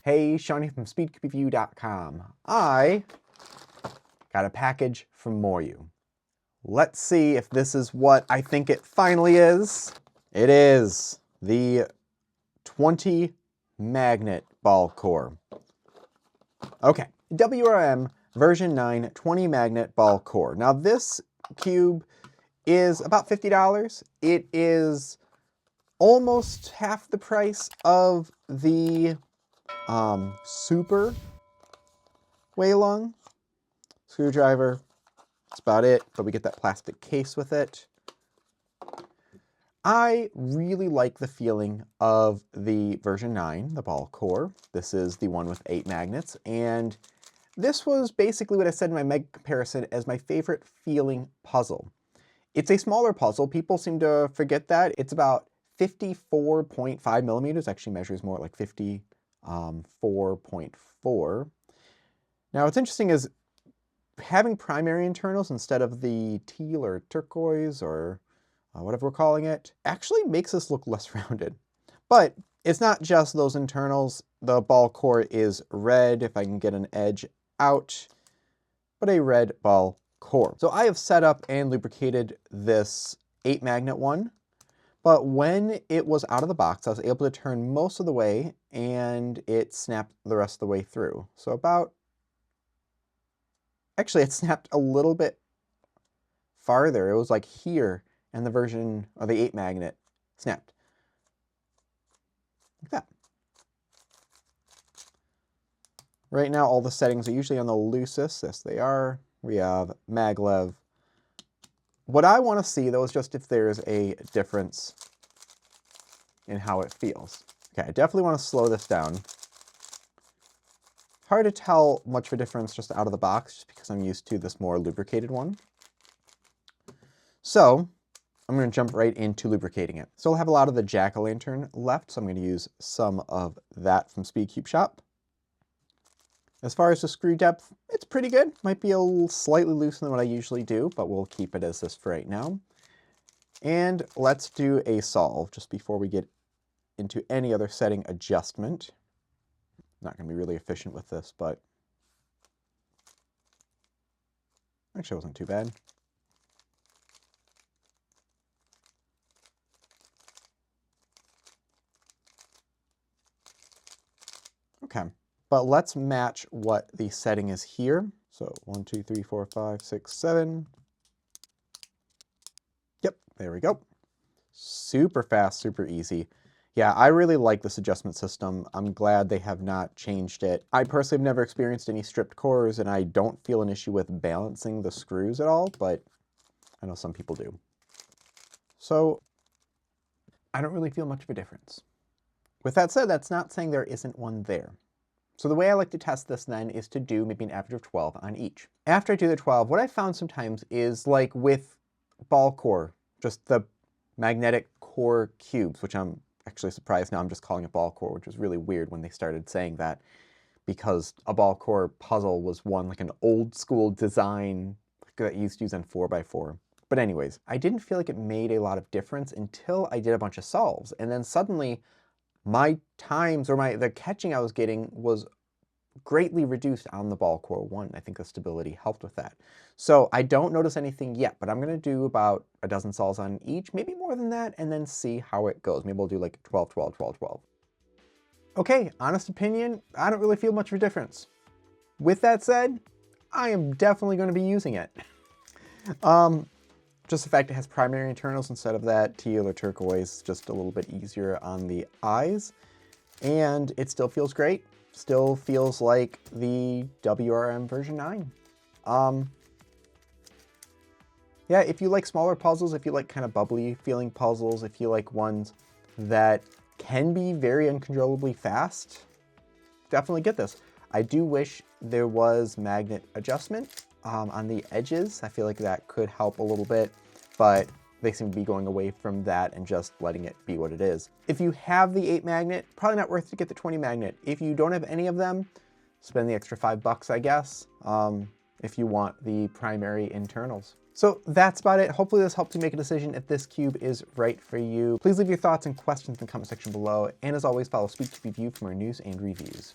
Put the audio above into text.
Hey, Shawnee from SpeedCubeReview.com. I got a package from MoYu. Let's see if this is what I think it finally is. It is the 20 magnet ball core. Okay, WRM version 9 20 magnet ball core. Now this cube is about $50. It is almost half the price of the super Weilong screwdriver. That's about it, but we get that plastic case with it. I really like the feeling of the version 9, the ball core. This is the one with 8 magnets, and this was basically what I said in my meg comparison as my favorite feeling puzzle. It's a smaller puzzle. People seem to forget that. It's about 54.5 millimeters, actually measures more like 54.4. Now what's interesting is having primary internals instead of the teal or turquoise or whatever we're calling it actually makes this look less rounded. But it's not just those internals. The ball core is red, if I can get an edge out, but a red ball core. So I have set up and lubricated this 8 magnet one, but when it was out of the box, I was able to turn most of the way and it snapped the rest of the way through. So actually it snapped a little bit farther. It was like here, and the version, or the 8 magnet, snapped. Like that. Right now all the settings are usually on the loosest. Yes, they are. We have maglev. What I want to see though is just if there's a difference in how it feels. Okay, I definitely want to slow this down. Hard to tell much of a difference just out of the box, just because I'm used to this more lubricated one. So I'm going to jump right into lubricating it. Still have a lot of the jack-o'-lantern left, so I'm going to use some of that from SpeedCube Shop. As far as the screw depth, it's pretty good. Might be a little slightly looser than what I usually do, but we'll keep it as this for right now. And let's do a solve just before we get into any other setting adjustment. Not going to be really efficient with this, but actually it wasn't too bad. Okay, but let's match what the setting is here. So 1, 2, 3, 4, 5, 6, 7. Yep, there we go. Super fast, super easy. Yeah, I really like this adjustment system. I'm glad they have not changed it. I personally have never experienced any stripped cores, and I don't feel an issue with balancing the screws at all, but I know some people do. So I don't really feel much of a difference. With that said, that's not saying there isn't one there. So the way I like to test this then is to do maybe an average of 12 on each. After I do the 12, what I found sometimes is like with ball core, just the magnetic core cubes, which I'm actually surprised now I'm just calling it ball core, which was really weird when they started saying that, because a ball core puzzle was one like an old school design that you used to use on 4x4. But anyways, I didn't feel like it made a lot of difference until I did a bunch of solves, and then suddenly my times, or the catching I was getting was greatly reduced on the ball core one. I think the stability helped with that. So I don't notice anything yet, but I'm going to do about a dozen solves on each, maybe more than that, and then see how it goes. Maybe we'll do like 12, 12, 12, 12. Okay, honest opinion, I don't really feel much of a difference. With that said, I am definitely going to be using it. Just the fact it has primary internals instead of that teal or turquoise, just a little bit easier on the eyes. And it still feels great. Still feels like the WRM version 9. Yeah, if you like smaller puzzles, if you like kind of bubbly feeling puzzles, if you like ones that can be very uncontrollably fast, definitely get this. I do wish there was magnet adjustment on the edges. I feel like that could help a little bit, but they seem to be going away from that and just letting it be what it is. If you have the 8 magnet, probably not worth it to get the 20 magnet. If you don't have any of them, spend the extra $5, I guess, if you want the primary internals. So that's about it. Hopefully this helped you make a decision if this cube is right for you. Please leave your thoughts and questions in the comment section below. And as always, follow SpeedCube Review for more news and reviews.